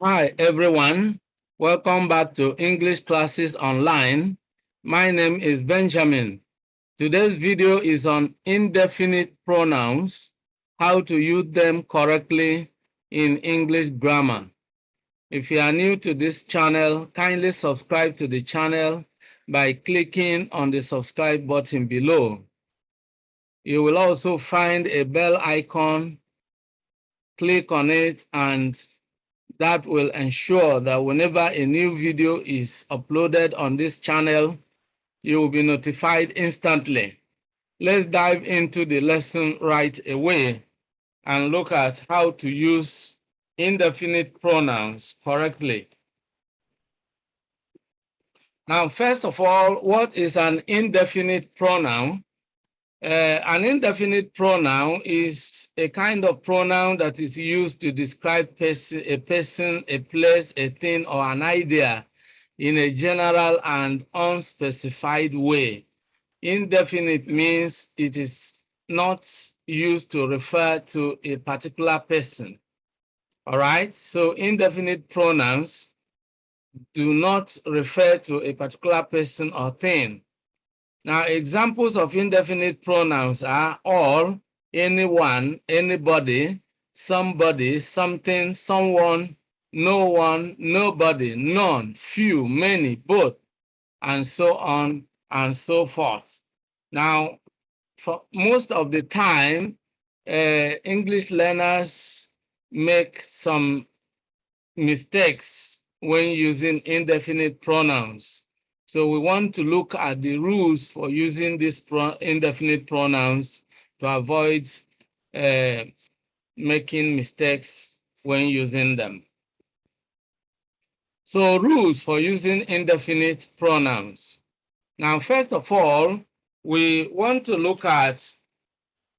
Hi, everyone. Welcome back to English Classes Online. My name is Benjamin. Today's video is on indefinite pronouns, how to use them correctly in English grammar. If you are new to this channel, kindly subscribe to the channel by clicking on the subscribe button below. You will also find a bell icon. Click on it, and that will ensure that whenever a new video is uploaded on this channel, you will be notified instantly. Let's dive into the lesson right away and look at how to use indefinite pronouns correctly. Now, first of all, what is an indefinite pronoun? An indefinite pronoun is a kind of pronoun that is used to describe a person, a place, a thing, or an idea in a general and unspecified way. Indefinite means it is not used to refer to a particular person. All right, so indefinite pronouns do not refer to a particular person or thing. Now, examples of indefinite pronouns are all, anyone, anybody, somebody, something, someone, no one, nobody, none, few, many, both, and so on and so forth. Now, for most of the time, English learners make some mistakes when using indefinite pronouns. So we want to look at the rules for using these indefinite pronouns to avoid making mistakes when using them. So rules for using indefinite pronouns. Now, first of all, we want to look at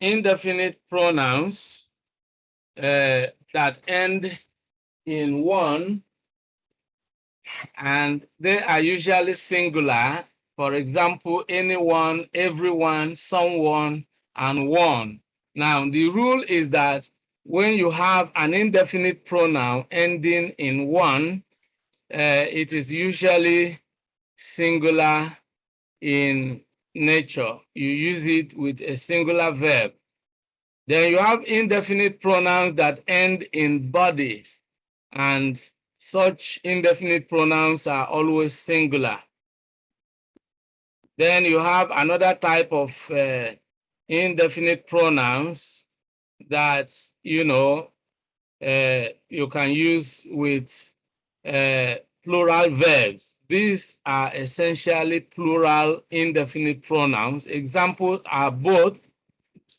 indefinite pronouns that end in one, and they are usually singular. For example, anyone, everyone, someone, and one. Now, the rule is that when you have an indefinite pronoun ending in one, it is usually singular in nature. You use it with a singular verb. Then you have indefinite pronouns that end in body, and such indefinite pronouns are always singular. Then you have another type of indefinite pronouns that you can use with plural verbs. These are essentially plural indefinite pronouns. Examples are both,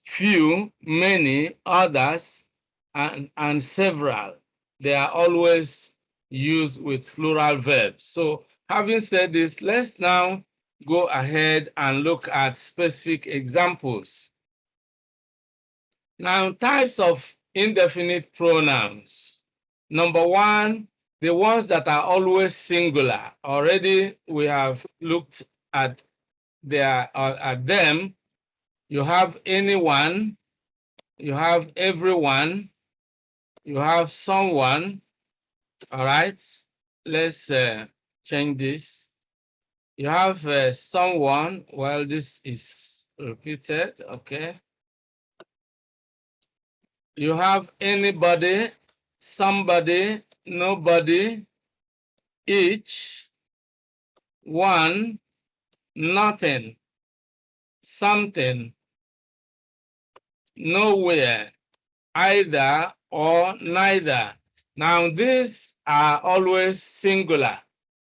few, many, others, and several. They are always used with plural verbs. So having said this, let's now go ahead and look at specific examples. Now, types of indefinite pronouns. Number one, the ones that are always singular. Already we have looked at them. You have anyone, you have everyone, you have someone. All right, let's change this. You have someone. Well, this is repeated. Okay. You have anybody, somebody, nobody, each, one, nothing, something, nowhere, either or neither. Now, these are always singular,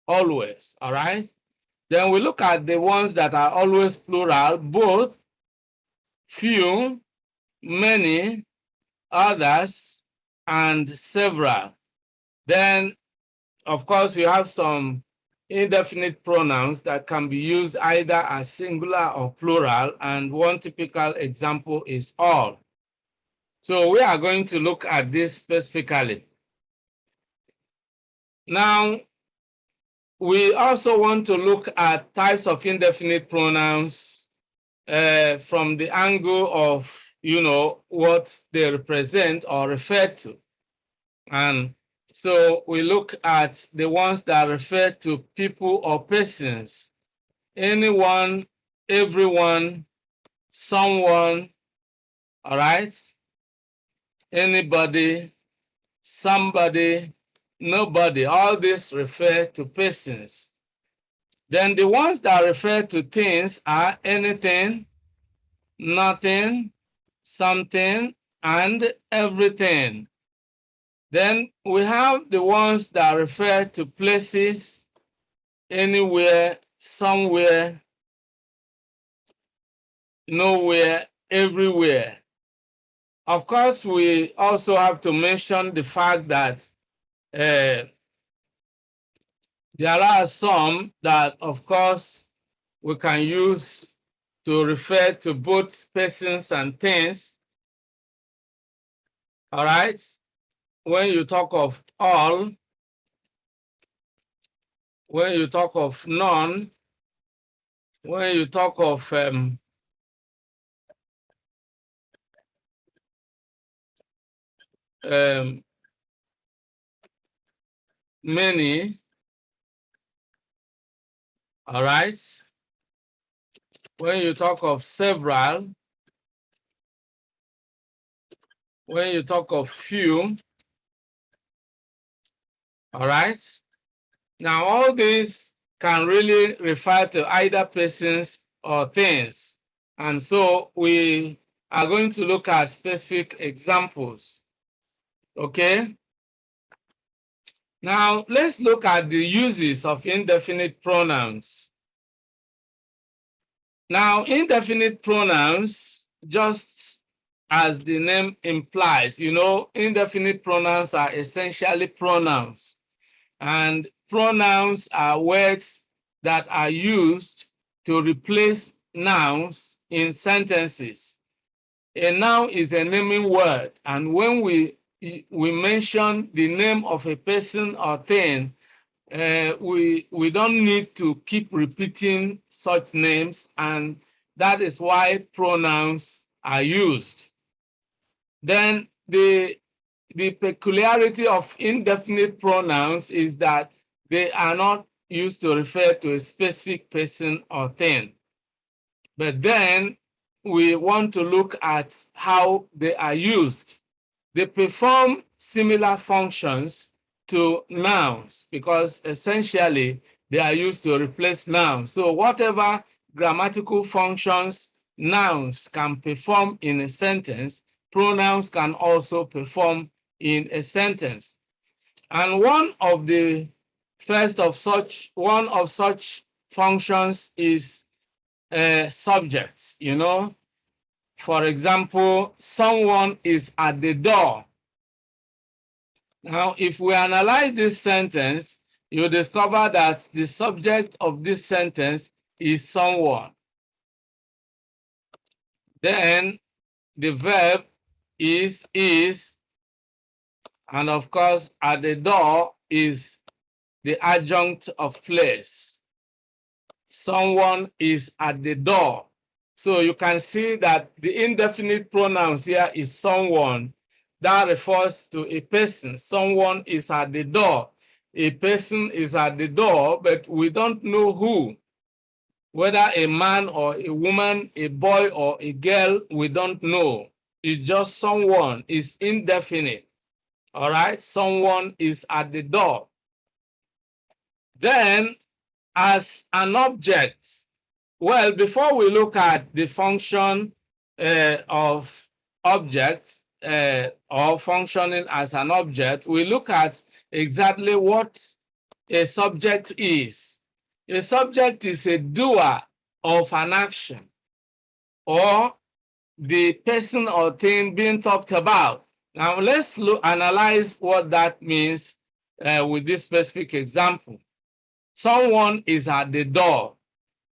always, all right? Then we look at the ones that are always plural, both, few, many, others, and several. Then, of course, you have some indefinite pronouns that can be used either as singular or plural, and one typical example is all. So we are going to look at this specifically. Now, we also want to look at types of indefinite pronouns from the angle of, what they represent or refer to. And So we look at the ones that refer to people or persons. Anyone, everyone, someone, all right? Anybody, somebody, nobody. All these refer to persons. Then the ones that refer to things are anything, nothing, something, and everything. Then we have the ones that refer to places, anywhere, somewhere, nowhere, everywhere. Of course, we also have to mention the fact that there are some that, of course, we can use to refer to both persons and things. All right. When you talk of all, when you talk of none, when you talk of many, all right. When you talk of several, when you talk of few, all right. Now, all these can really refer to either persons or things. And so we are going to look at specific examples. Okay. Now, let's look at the uses of indefinite pronouns. Now, indefinite pronouns, just as the name implies, indefinite pronouns are essentially pronouns. And pronouns are words that are used to replace nouns in sentences. A noun is a naming word, and when we mention the name of a person or thing, we don't need to keep repeating such names, and that is why pronouns are used. Then the peculiarity of indefinite pronouns is that they are not used to refer to a specific person or thing. But then we want to look at how they are used. They perform similar functions to nouns because essentially they are used to replace nouns. So whatever grammatical functions nouns can perform in a sentence, pronouns can also perform in a sentence. And one of such functions is subjects. For example, someone is at the door. Now, if we analyze this sentence, you discover that the subject of this sentence is someone. Then the verb is, and of course, at the door is the adjunct of place. Someone is at the door. So you can see that the indefinite pronouns here is someone. That refers to a person. Someone is at the door. A person is at the door, but we don't know who. Whether a man or a woman, a boy or a girl, we don't know. It's just someone. It's indefinite. All right? Someone is at the door. Then, as an object, well, before we look at the function of objects or functioning as an object, we look at exactly what a subject is. A subject is a doer of an action or the person or thing being talked about. Now, let's analyze what that means with this specific example. Someone is at the door.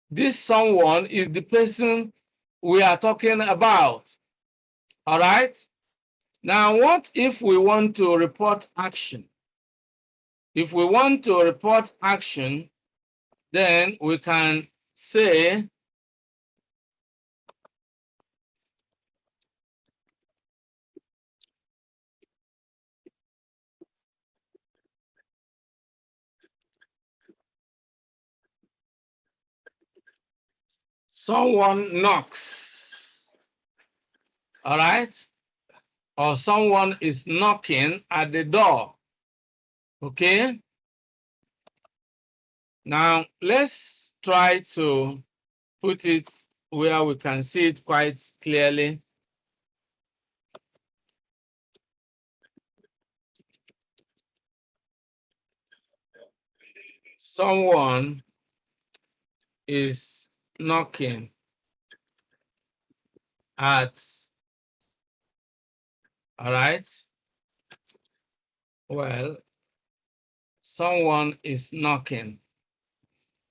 This someone is the person we are talking about. All right. Now, what if we want to report action? If we want to report action, then we can say Someone knocks, all right? Or someone is knocking at the door, okay? Now, let's try to put it where we can see it quite clearly. Someone is knocking at, all right? Well, someone is knocking.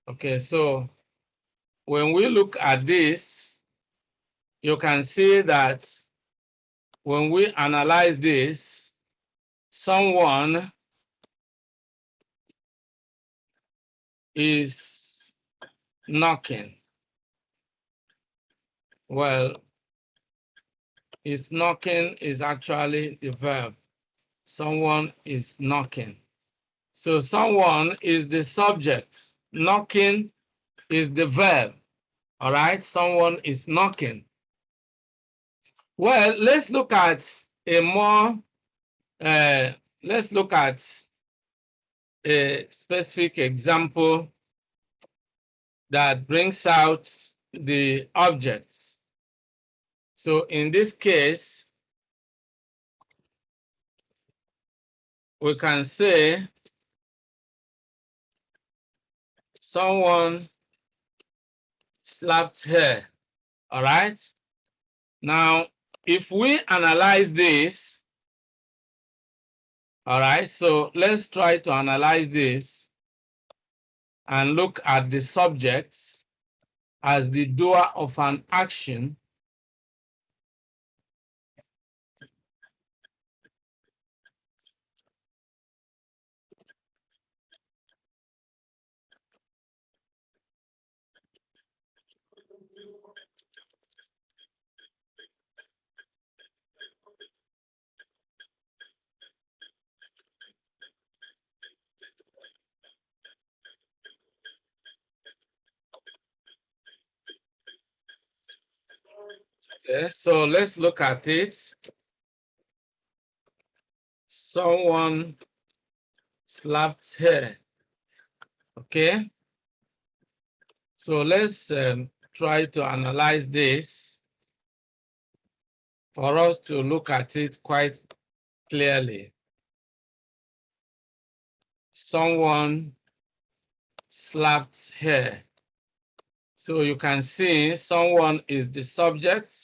Okay, so when we look at this, you can see that when we analyze this, someone is knocking. Well, is knocking is actually the verb. Someone is knocking. So someone is the subject. Knocking is the verb. All right, someone is knocking. Well, let's look at a more, let's look at a specific example that brings out the object. So in this case, we can say someone slapped her, all right? Now, if we analyze this, all right, so let's try to analyze this and look at the subject as the doer of an action. Okay, so let's look at it. Someone slapped her. Okay, so let's try to analyze this for us to look at it quite clearly. Someone slapped her. So you can see someone is the subject,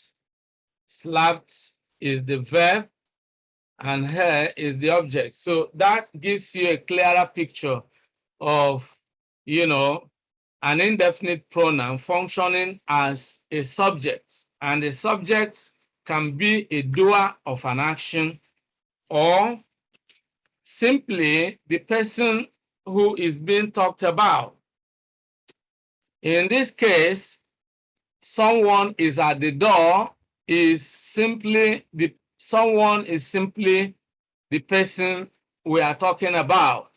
slapped is the verb, and her is the object. So that gives you a clearer picture of, an indefinite pronoun functioning as a subject. And the subject can be a doer of an action or simply the person who is being talked about. In this case, someone is at the door someone is simply the person we are talking about.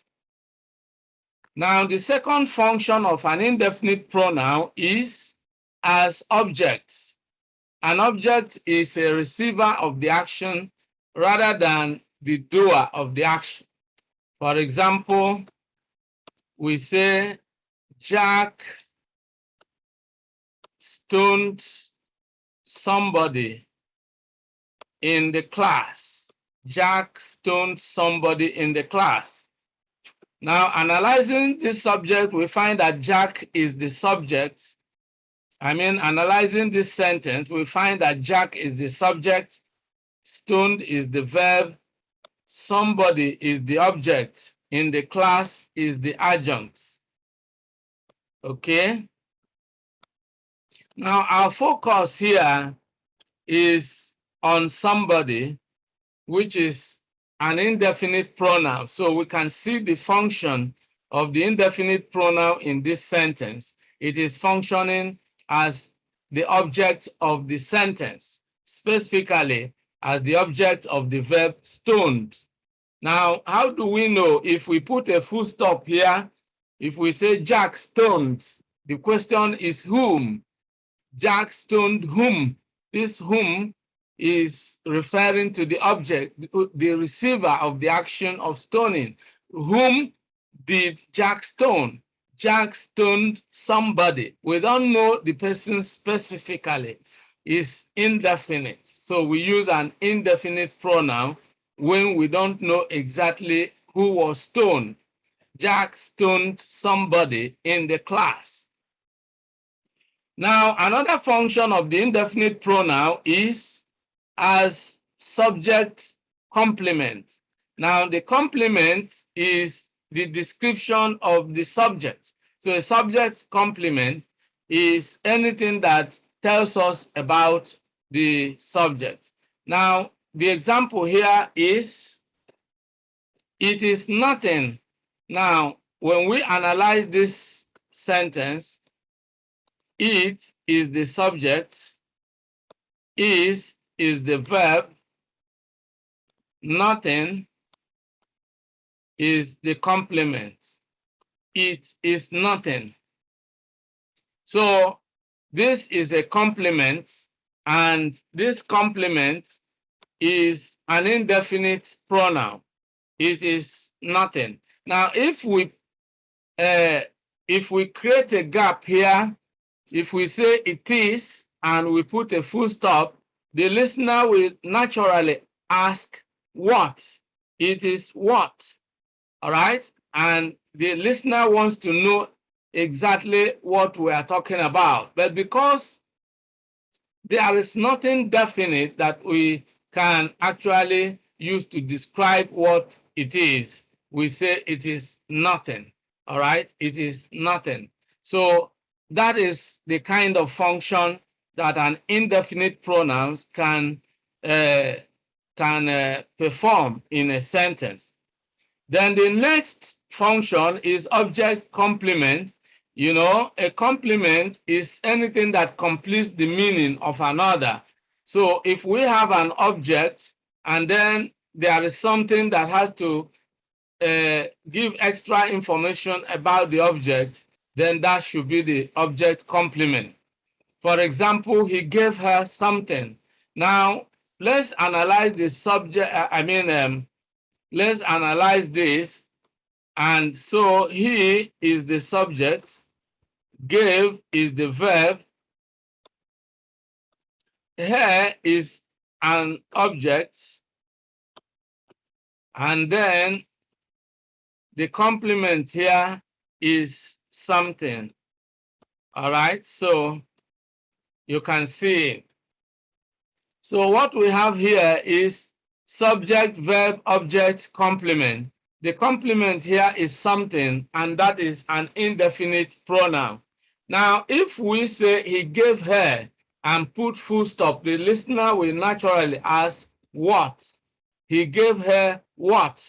Now, the second function of an indefinite pronoun is as objects. An object is a receiver of the action rather than the doer of the action. For example, we say Jack stoned somebody in the class. Jack stoned somebody in the class. Now, analyzing this subject, we find that Jack is the subject. Analyzing this sentence, we find that Jack is the subject, stoned is the verb, somebody is the object, in the class is the adjunct. Okay? Now, our focus here is on somebody, which is an indefinite pronoun. So we can see the function of the indefinite pronoun in this sentence. It is functioning as the object of the sentence, specifically as the object of the verb stoned. Now, how do we know if we put a full stop here? If we say Jack stoned, the question is whom? Jack stoned whom? This whom is referring to the object, the receiver of the action of stoning. Whom did Jack stone? Jack stoned somebody. We don't know the person specifically. It's indefinite. So we use an indefinite pronoun when we don't know exactly who was stoned. Jack stoned somebody in the class. Now, another function of the indefinite pronoun is as subject complement. Now, the complement is the description of the subject. So a subject complement is anything that tells us about the subject. Now, the example here is, it is nothing. Now, when we analyze this sentence, it is the subject, is the verb, nothing is the complement. It is nothing. So this is a complement, and this complement is an indefinite pronoun. It is nothing. Now, if we create a gap here, if we say it is and we put a full stop, the listener will naturally ask what? It is what? All right? And the listener wants to know exactly what we are talking about. But because there is nothing definite that we can actually use to describe what it is, we say it is nothing. All right? It is nothing. So that is the kind of function that an indefinite pronoun can perform in a sentence. Then the next function is object complement. You know, a complement is anything that completes the meaning of another. So if we have an object and then there is something that has to give extra information about the object, then that should be the object complement. For example, he gave her something. Now, let's analyze the subject. Let's analyze this. And so he is the subject, gave is the verb, her is an object, and then the complement here is something. All right, so you can see. So what we have here is subject, verb, object, complement. The complement here is something, and that is an indefinite pronoun. Now, if we say he gave her and put full stop, the listener will naturally ask what? He gave her what?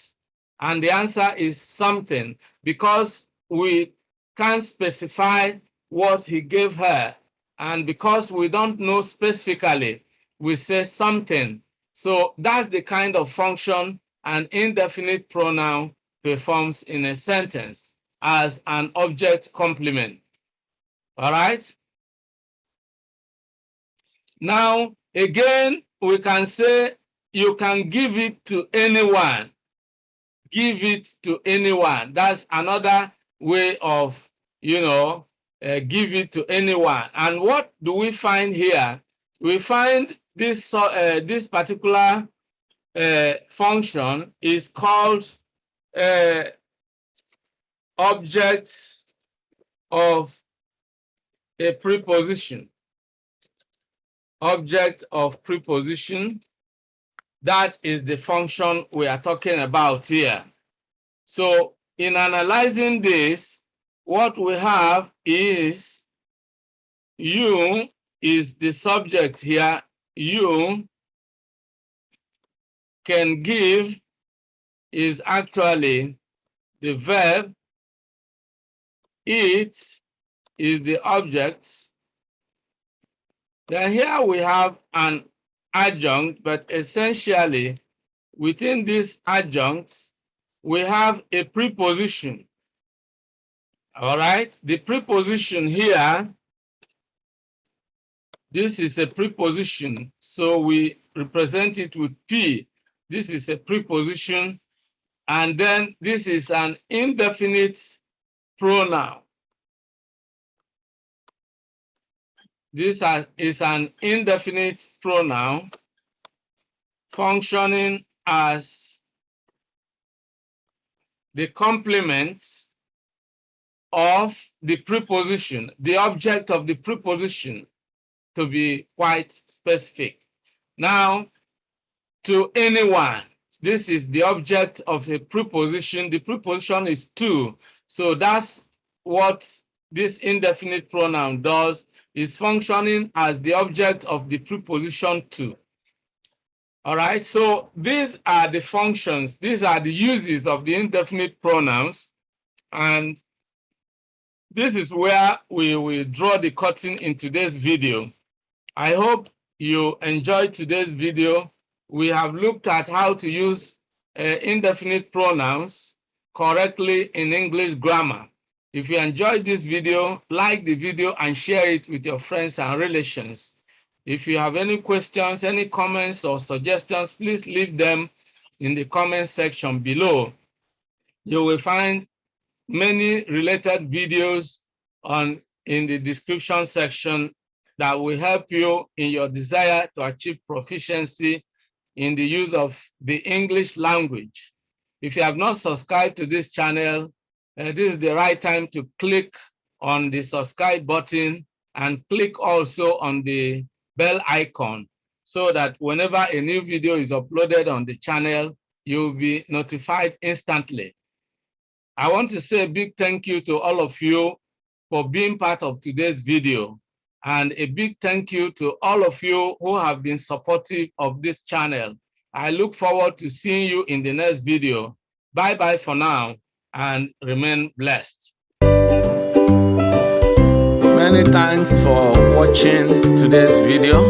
And the answer is something, because we can't specify what he gave her. And because we don't know specifically, we say something. So that's the kind of function an indefinite pronoun performs in a sentence as an object complement. All right? Now, again, we can say you can give it to anyone. Give it to anyone. That's another way of, give it to anyone. And what do we find here? We find this particular function is called object of a preposition. Object of preposition. That is the function we are talking about here. So in analyzing this, what we have is you is the subject here. You can give is actually the verb. It is the object. Then here we have an adjunct, but essentially within this adjunct, we have a preposition. All right, the preposition here This is a preposition, so we represent it with P. This is a preposition, and then this is an indefinite pronoun. This is an indefinite pronoun functioning as the complement of the preposition, the object of the preposition, to be quite specific. Now, to anyone, this is the object of a preposition. The preposition is to, so that's what this indefinite pronoun does, is functioning as the object of the preposition to. All right, so these are the functions, these are the uses of the indefinite pronouns, and this is where we will draw the curtain in today's video. I hope you enjoyed today's video. We have looked at how to use indefinite pronouns correctly in English grammar. If you enjoyed this video, like the video and share it with your friends and relations. If you have any questions, any comments or suggestions, please leave them in the comment section below. You will find many related videos in the description section that will help you in your desire to achieve proficiency in the use of the English language. If you have not subscribed to this channel, this is the right time to click on the subscribe button and click also on the bell icon so that whenever a new video is uploaded on the channel, you'll be notified instantly. I want to say a big thank you to all of you for being part of today's video, and a big thank you to all of you who have been supportive of this channel. I look forward to seeing you in the next video. Bye-bye for now, and remain blessed. Many thanks for watching today's video.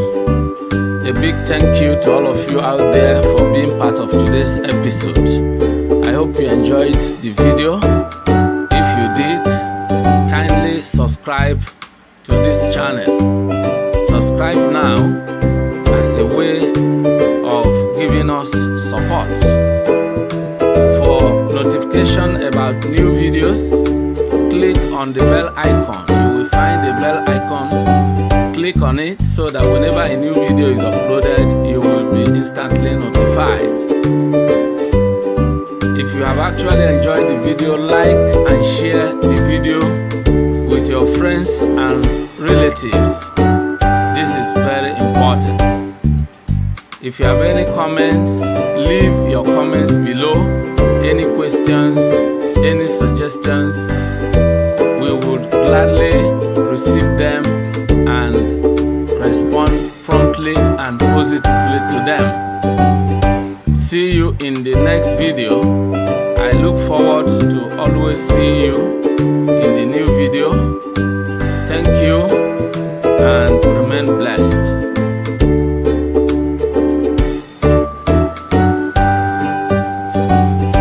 A big thank you to all of you out there for being part of today's episode. I hope you enjoyed the video. If you did, kindly subscribe to this channel. Subscribe now as a way of giving us support. For notification about new videos, click on the bell icon. You will find the bell icon. Click on it so that whenever a new video is uploaded, you will be instantly notified. If you have actually enjoyed the video, like and share the video with your friends and relatives. This is very important. If you have any comments, leave your comments below. Any questions, any suggestions, we would gladly receive them and respond promptly and positively to them. See you in the next video. I look forward to always seeing you in the new video. Thank you and